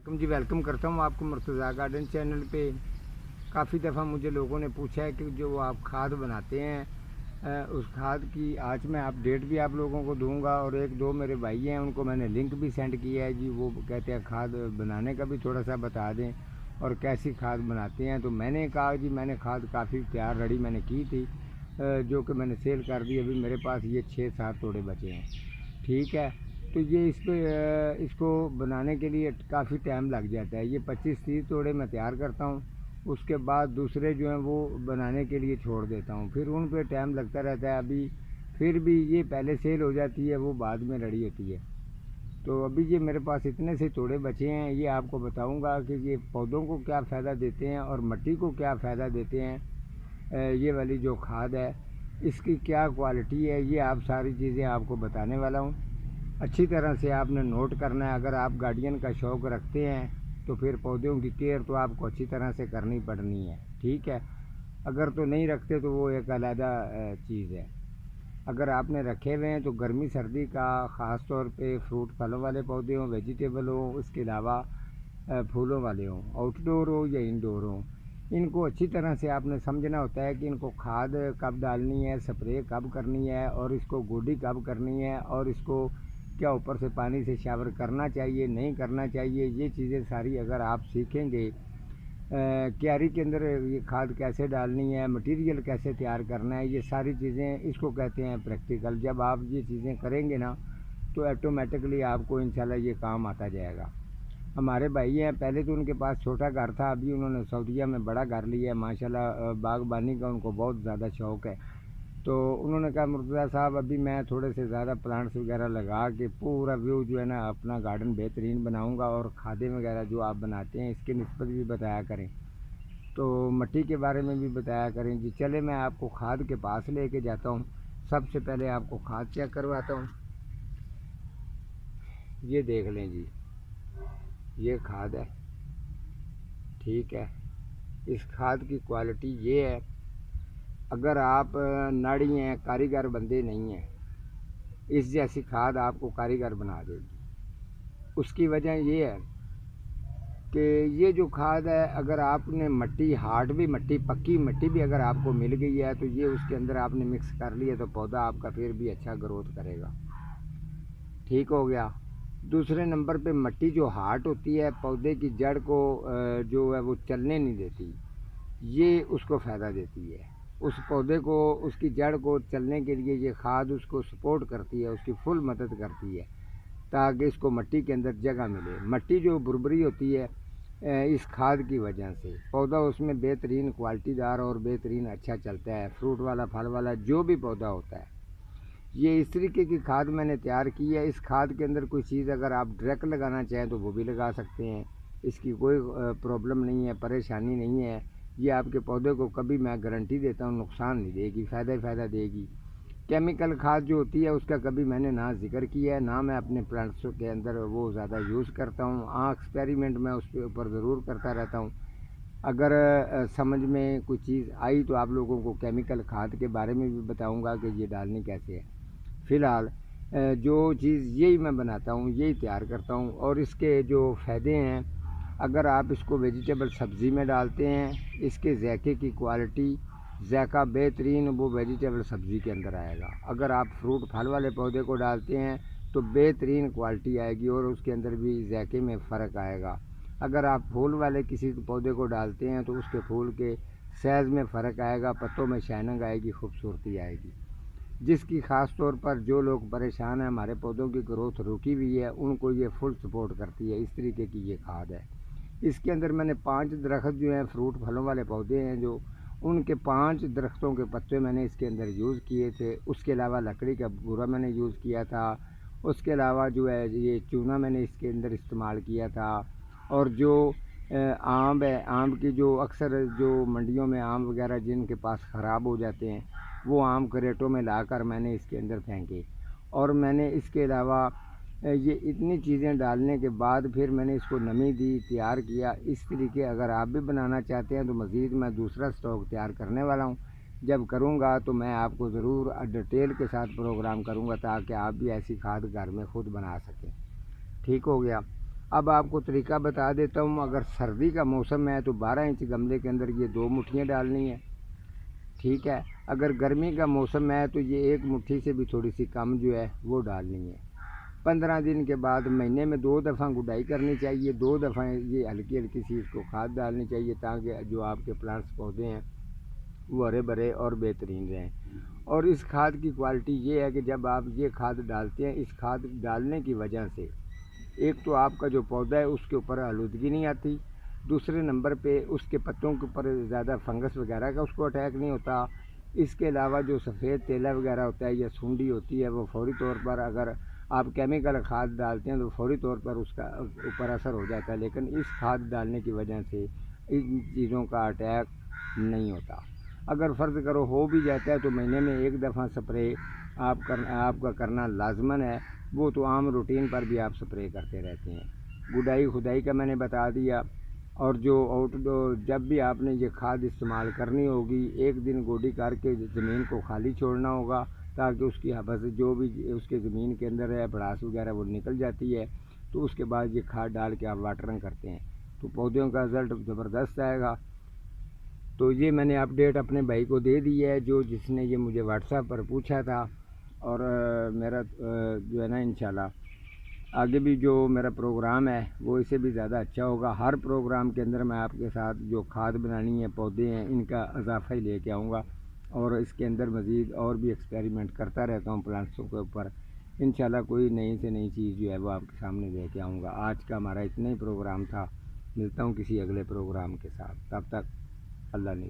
जी welcome करता हूँ आपको मुर्तज़ा गार्डन चैनल पे। काफ़ी दफ़ा मुझे लोगों ने पूछा है कि जो आप खाद बनाते हैं उस खाद की आज मैं अपडेट भी आप लोगों को दूंगा, और एक दो मेरे भाई हैं उनको मैंने लिंक भी सेंड किया है जी। वो कहते हैं खाद बनाने का भी थोड़ा सा बता दें और कैसी खाद बनाते हैं। तो मैंने कहा जी मैंने खाद काफ़ी तैयार रेडी मैंने की थी, जो कि मैंने सेल कर दी। अभी मेरे पास ये 6-7 तोड़े बचे हैं, ठीक है। तो ये इसको बनाने के लिए काफ़ी टाइम लग जाता है। ये 25-30 तोड़े मैं तैयार करता हूँ, उसके बाद दूसरे जो हैं वो बनाने के लिए छोड़ देता हूँ, फिर उन पे टाइम लगता रहता है। अभी फिर भी ये पहले सेल हो जाती है, वो बाद में रेडी होती है। तो अभी ये मेरे पास इतने से तोड़े बचे हैं। ये आपको बताऊंगा कि ये पौधों को क्या फ़ायदा देते हैं और मिट्टी को क्या फ़ायदा देते हैं। ये वाली जो खाद है इसकी क्या क्वालिटी है, ये आप सारी चीज़ें आपको बताने वाला हूँ। अच्छी तरह से आपने नोट करना है। अगर आप गार्डन का शौक़ रखते हैं तो फिर पौधों की केयर तो आपको अच्छी तरह से करनी पड़नी है, ठीक है। अगर तो नहीं रखते तो वो एक अलग चीज़ है। अगर आपने रखे हुए हैं तो गर्मी सर्दी का ख़ास तौर पे फ्रूट फलों वाले पौधे हों, वेजिटेबल हों, उसके अलावा फूलों वाले हों, आउटडोर हो या इंडोर हों, इनको अच्छी तरह से आपने समझना होता है कि इनको खाद कब डालनी है, स्प्रे कब करनी है, और इसको गोडी कब करनी है, और इसको क्या ऊपर से पानी से शावर करना चाहिए नहीं करना चाहिए। ये चीज़ें सारी अगर आप सीखेंगे, क्यारी के अंदर ये खाद कैसे डालनी है, मटेरियल कैसे तैयार करना है, ये सारी चीज़ें इसको कहते हैं प्रैक्टिकल। जब आप ये चीज़ें करेंगे ना तो ऑटोमेटिकली आपको इंशाल्लाह ये काम आता जाएगा। हमारे भाई हैं, पहले तो उनके पास छोटा घर था, अभी उन्होंने सऊदीया में बड़ा घर लिया है माशाल्लाह। बागबानी का उनको बहुत ज़्यादा शौक़ है। तो उन्होंने कहा मुर्तज़ा साहब अभी मैं थोड़े से ज़्यादा प्लांट्स वगैरह लगा के पूरा व्यू जो है ना अपना गार्डन बेहतरीन बनाऊंगा, और खादें वगैरह जो आप बनाते हैं इसके निस्बत भी बताया करें, तो मिट्टी के बारे में भी बताया करें जी। चले मैं आपको खाद के पास लेके जाता हूँ। सबसे पहले आपको खाद चेक करवाता हूँ। ये देख लें जी, ये खाद है, ठीक है। इस खाद की क्वालिटी ये है, अगर आप नाड़ी हैं, कारीगर बंदे नहीं हैं, इस जैसी खाद आपको कारीगर बना देगी। उसकी वजह ये है कि ये जो खाद है, अगर आपने मिट्टी हार्ड भी मिट्टी पक्की मिट्टी भी अगर आपको मिल गई है तो ये उसके अंदर आपने मिक्स कर लिया तो पौधा आपका फिर भी अच्छा ग्रोथ करेगा, ठीक हो गया। दूसरे नंबर पे मिट्टी जो हार्ड होती है पौधे की जड़ को जो है वो चलने नहीं देती, ये उसको फ़ायदा देती है। उस पौधे को उसकी जड़ को चलने के लिए ये खाद उसको सपोर्ट करती है, उसकी फुल मदद करती है ताकि इसको मिट्टी के अंदर जगह मिले। मिट्टी जो बुरबरी होती है इस खाद की वजह से पौधा उसमें बेहतरीन क्वालिटीदार और बेहतरीन अच्छा चलता है। फ्रूट वाला फल वाला जो भी पौधा होता है, ये इस तरीके की खाद मैंने तैयार की है। इस खाद के अंदर कोई चीज़ अगर आप डायरेक्ट लगाना चाहें तो वो भी लगा सकते हैं, इसकी कोई प्रॉब्लम नहीं है, परेशानी नहीं है। ये आपके पौधे को कभी मैं गारंटी देता हूँ नुकसान नहीं देगी, फ़ायदा ही फ़ायदा देगी। केमिकल खाद जो होती है उसका कभी मैंने ना जिक्र किया है, ना मैं अपने प्लांट्स के अंदर वो ज़्यादा यूज़ करता हूँ। हाँ एक्सपेरिमेंट मैं उसके ऊपर ज़रूर करता रहता हूँ। अगर समझ में कोई चीज़ आई तो आप लोगों को केमिकल खाद के बारे में भी बताऊँगा कि ये डालनी कैसे है। फ़िलहाल जो चीज़ यही मैं बनाता हूँ, यही तैयार करता हूँ, और इसके जो फ़ायदे हैं, अगर आप इसको वेजिटेबल सब्ज़ी में डालते हैं, इसके ज़ायके की क्वालिटी ज़ायका बेहतरीन वो वेजिटेबल सब्ज़ी के अंदर आएगा। अगर आप फ्रूट फल वाले पौधे को डालते हैं तो बेहतरीन क्वालिटी आएगी और उसके अंदर भी ज़ायके में फ़र्क आएगा। अगर आप फूल वाले किसी पौधे को डालते हैं तो उसके फूल के साइज़ में फ़र्क आएगा, पत्तों में शाइनिंग आएगी, खूबसूरती आएगी। जिसकी ख़ास तौर पर जो लोग परेशान हैं, हमारे पौधों की ग्रोथ रुकी हुई है, उनको ये फुल सपोर्ट करती है। इस तरीके की ये खाद है। इसके अंदर मैंने 5 दरख्त जो हैं फ्रूट फलों वाले पौधे हैं, जो उनके 5 दरख्तों के पत्ते मैंने इसके अंदर यूज़ किए थे। उसके अलावा लकड़ी का बूरा मैंने यूज़ किया था। उसके अलावा जो है ये चूना मैंने इसके अंदर इस्तेमाल किया था। और जो आम है, आम की जो अक्सर जो मंडियों में आम वगैरह जिनके पास ख़राब हो जाते हैं, वो आम क्रेटों में लाकर मैंने इसके अंदर फेंके। और मैंने इसके अलावा ये इतनी चीज़ें डालने के बाद फिर मैंने इसको नमी दी, तैयार किया। इस तरीके अगर आप भी बनाना चाहते हैं तो मज़ीद मैं दूसरा स्टॉक तैयार करने वाला हूँ। जब करूँगा तो मैं आपको ज़रूर डिटेल के साथ प्रोग्राम करूँगा ताकि आप भी ऐसी खाद घर में ख़ुद बना सकें, ठीक हो गया। اب آپ کو طریقہ بتا دیتا ہوں. اگر سردی کا موسم ہے تو 12 انچ گملے کے اندر یہ 2 مٹھیاں ڈالنی ہیں، ٹھیک ہے. اگر گرمی کا موسم ہے تو یہ 1 مٹھی سے بھی تھوڑی سی کم جو ہے وہ ڈالنی ہے. 15 دن کے بعد مہینے میں 2 دفعہ گڈائی کرنی چاہیے، 2 دفعہ یہ ہلکی ہلکی سی اس کو کھاد ڈالنی چاہیے تاکہ جو آپ کے پلانٹس پودے ہیں وہ ہرے بھرے اور بہترین رہیں. اور اس کھاد کی کوالٹی یہ ہے کہ جب آپ یہ کھاد ڈالتے ہیں، اس کھاد ڈالنے کی وجہ سے ایک تو آپ کا جو پودا ہے اس کے اوپر آلودگی نہیں آتی، دوسرے نمبر پہ اس کے پتوں کے اوپر زیادہ فنگس وغیرہ کا اس کو اٹیک نہیں ہوتا. اس کے علاوہ جو سفید تیلا وغیرہ ہوتا ہے یا سونڈی ہوتی ہے وہ فوری طور پر اگر آپ کیمیکل کھاد ڈالتے ہیں تو فوری طور پر اس کا اوپر اثر ہو جاتا ہے، لیکن اس کھاد ڈالنے کی وجہ سے ان چیزوں کا اٹیک نہیں ہوتا. اگر فرض کرو ہو بھی جاتا ہے تو مہینے میں 1 دفعہ سپرے آپ کا کرنا لازمن ہے، وہ تو عام روٹین پر بھی آپ سپرے کرتے رہتے ہیں. گڈائی خدائی کا میں نے بتا دیا. اور جو آؤٹ ڈور جب بھی آپ نے یہ کھاد استعمال کرنی ہوگی 1 دن گوڈی کر کے زمین کو خالی چھوڑنا ہوگا تاکہ اس کی حبس جو بھی اس کے زمین کے اندر ہے بڑاس وغیرہ وہ نکل جاتی ہے. تو اس کے بعد یہ کھاد ڈال کے آپ واٹرنگ کرتے ہیں تو پودوں کا رزلٹ زبردست آئے گا. تو یہ میں نے اپڈیٹ اپنے بھائی کو دے دی ہے جس نے یہ مجھے واٹس ایپ پر پوچھا تھا. اور میرا جو ہے نا انشاءاللہ آگے بھی جو میرا پروگرام ہے وہ اسے بھی زیادہ اچھا ہوگا. ہر پروگرام کے اندر میں آپ کے ساتھ جو کھاد بنانی ہے پودے ہیں ان کا اضافہ ہی لے کے آؤں گا اور اس کے اندر مزید اور بھی ایکسپیریمنٹ کرتا رہتا ہوں پلانٹسوں کے اوپر. انشاءاللہ کوئی نئی سے نئی چیز جو ہے وہ آپ کے سامنے لے کے آؤں گا. آج کا ہمارا اتنا ہی پروگرام تھا. ملتا ہوں کسی اگلے پروگرام کے ساتھ، تب تک اللہ نے